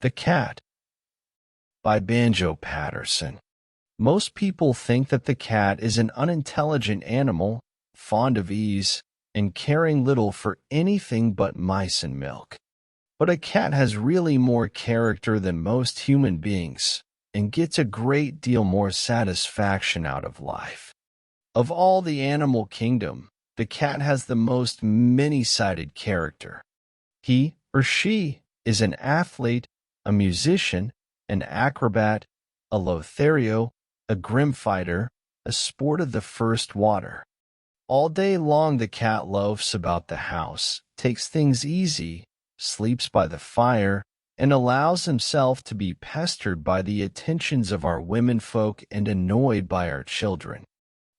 The Cat by Banjo Patterson. Most people think that the cat is an unintelligent animal, fond of ease, and caring little for anything but mice and milk. But a cat has really more character than most human beings, and gets a great deal more satisfaction out of life. Of all the animal kingdom, the cat has the most many-sided character. He or she is an athlete, a musician, an acrobat, a Lothario, a grim fighter, a sport of the first water. All day long the cat loafs about the house, takes things easy, sleeps by the fire, and allows himself to be pestered by the attentions of our womenfolk and annoyed by our children.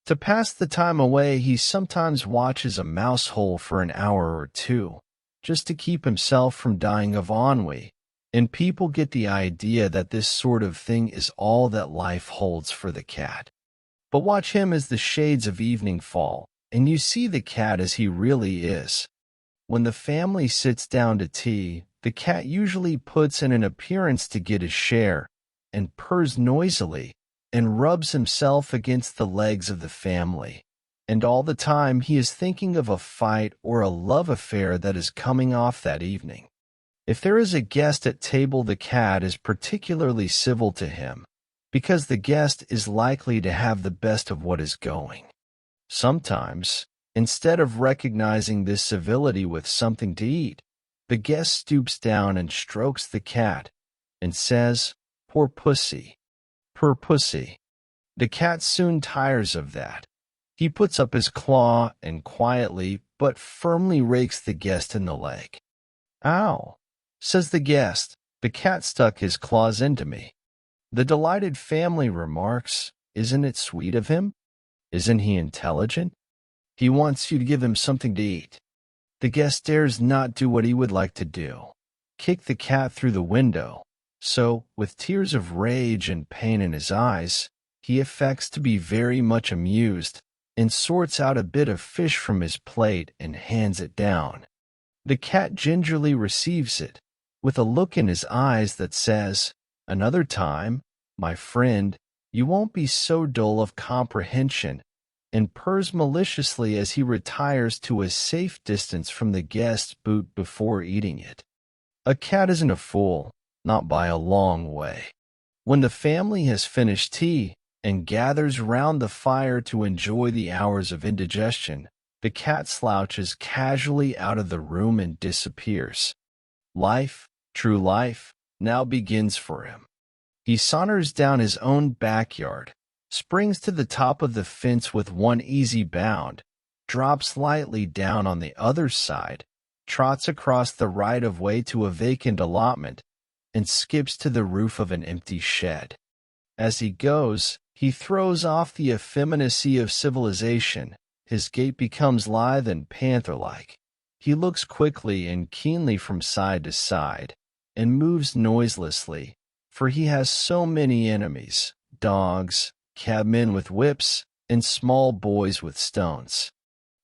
To pass the time away, he sometimes watches a mouse hole for an hour or two, just to keep himself from dying of ennui, and people get the idea that this sort of thing is all that life holds for the cat. But watch him as the shades of evening fall, and you see the cat as he really is. When the family sits down to tea, the cat usually puts in an appearance to get his share, and purrs noisily, and rubs himself against the legs of the family. And all the time he is thinking of a fight or a love affair that is coming off that evening. If there is a guest at table, the cat is particularly civil to him, because the guest is likely to have the best of what is going. Sometimes, instead of recognizing this civility with something to eat, the guest stoops down and strokes the cat and says, "Poor pussy, poor pussy." The cat soon tires of that. He puts up his claw and quietly but firmly rakes the guest in the leg. "Ow," says the guest, "the cat stuck his claws into me." The delighted family remarks, "Isn't it sweet of him? Isn't he intelligent? He wants you to give him something to eat." The guest dares not do what he would like to do, kick the cat through the window. So, with tears of rage and pain in his eyes, he affects to be very much amused, and sorts out a bit of fish from his plate and hands it down. The cat gingerly receives it, with a look in his eyes that says, "Another time, my friend, you won't be so dull of comprehension," and purrs maliciously as he retires to a safe distance from the guest's boot before eating it. A cat isn't a fool, not by a long way. When the family has finished tea and gathers round the fire to enjoy the hours of indigestion, the cat slouches casually out of the room and disappears. Life, true life, now begins for him. He saunters down his own backyard, springs to the top of the fence with one easy bound, drops lightly down on the other side, trots across the right-of-way to a vacant allotment, and skips to the roof of an empty shed. As he goes, he throws off the effeminacy of civilization. His gait becomes lithe and panther-like. He looks quickly and keenly from side to side, and moves noiselessly, for he has so many enemies: dogs, cabmen with whips, and small boys with stones.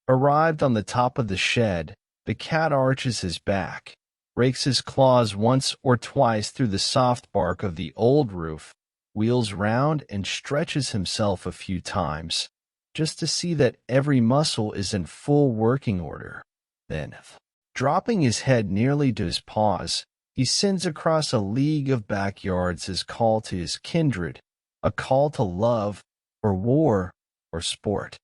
Arrived on the top of the shed, the cat arches his back, rakes his claws once or twice through the soft bark of the old roof, wheels round and stretches himself a few times, just to see that every muscle is in full working order. Then, dropping his head nearly to his paws, he sends across a league of backyards his call to his kindred, a call to love, or war, or sport.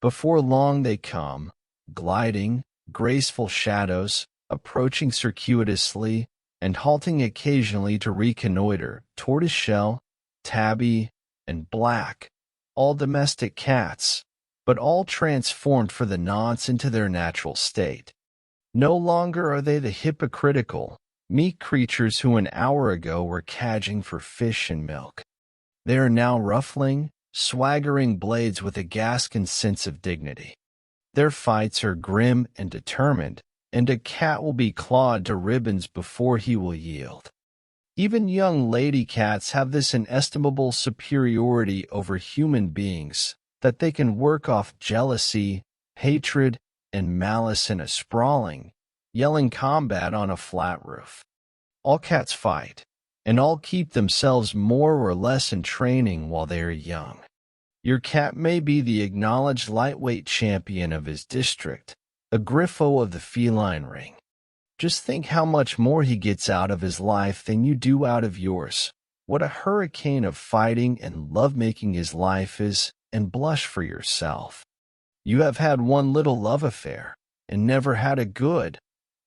Before long they come, gliding, graceful shadows, approaching circuitously, and halting occasionally to reconnoiter, tortoiseshell, tabby, and black, all domestic cats, but all transformed for the nonce into their natural state. No longer are they the hypocritical, meek creatures who an hour ago were cadging for fish and milk. They are now ruffling, swaggering blades with a Gascon sense of dignity. Their fights are grim and determined, and a cat will be clawed to ribbons before he will yield. Even young lady cats have this inestimable superiority over human beings, that they can work off jealousy, hatred, and malice in a sprawling, yelling combat on a flat roof. All cats fight, and all keep themselves more or less in training while they are young. Your cat may be the acknowledged lightweight champion of his district, a Griffo of the feline ring. Just think how much more he gets out of his life than you do out of yours. What a hurricane of fighting and lovemaking his life is, and blush for yourself. You have had one little love affair, and never had a good,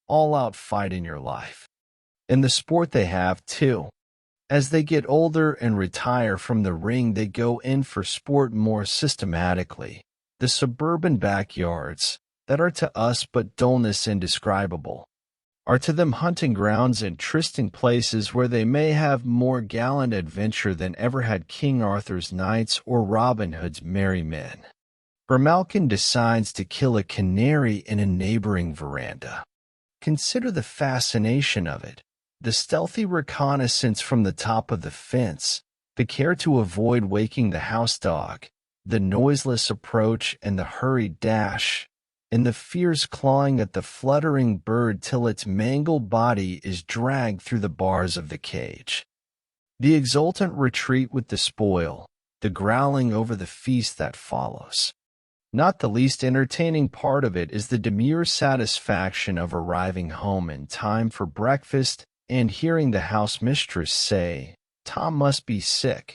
all-out fight in your life. In the sport they have, too. As they get older and retire from the ring, they go in for sport more systematically. The suburban backyards, that are to us but dullness indescribable, are to them hunting grounds and trysting places where they may have more gallant adventure than ever had King Arthur's knights or Robin Hood's merry men. Grimalkin decides to kill a canary in a neighboring veranda. Consider the fascination of it. The stealthy reconnaissance from the top of the fence, the care to avoid waking the house dog, the noiseless approach and the hurried dash, and the fierce clawing at the fluttering bird till its mangled body is dragged through the bars of the cage. The exultant retreat with the spoil, the growling over the feast that follows. Not the least entertaining part of it is the demure satisfaction of arriving home in time for breakfast and hearing the house mistress say, "Tom must be sick.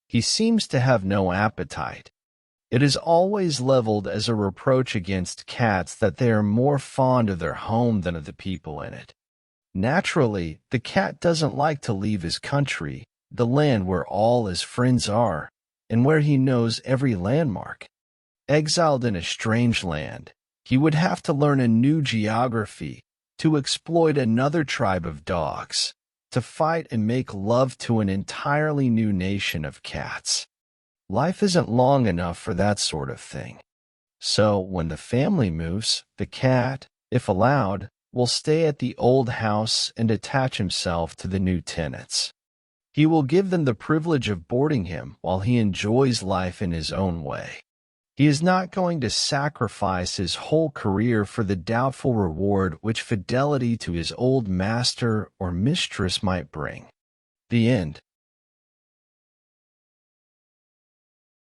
He seems to have no appetite." It is always leveled as a reproach against cats that they are more fond of their home than of the people in it. Naturally, the cat doesn't like to leave his country, the land where all his friends are, and where he knows every landmark. Exiled in a strange land, he would have to learn a new geography, to exploit another tribe of dogs, to fight and make love to an entirely new nation of cats. Life isn't long enough for that sort of thing. So, when the family moves, the cat, if allowed, will stay at the old house and attach himself to the new tenants. He will give them the privilege of boarding him while he enjoys life in his own way. He is not going to sacrifice his whole career for the doubtful reward which fidelity to his old master or mistress might bring. The end.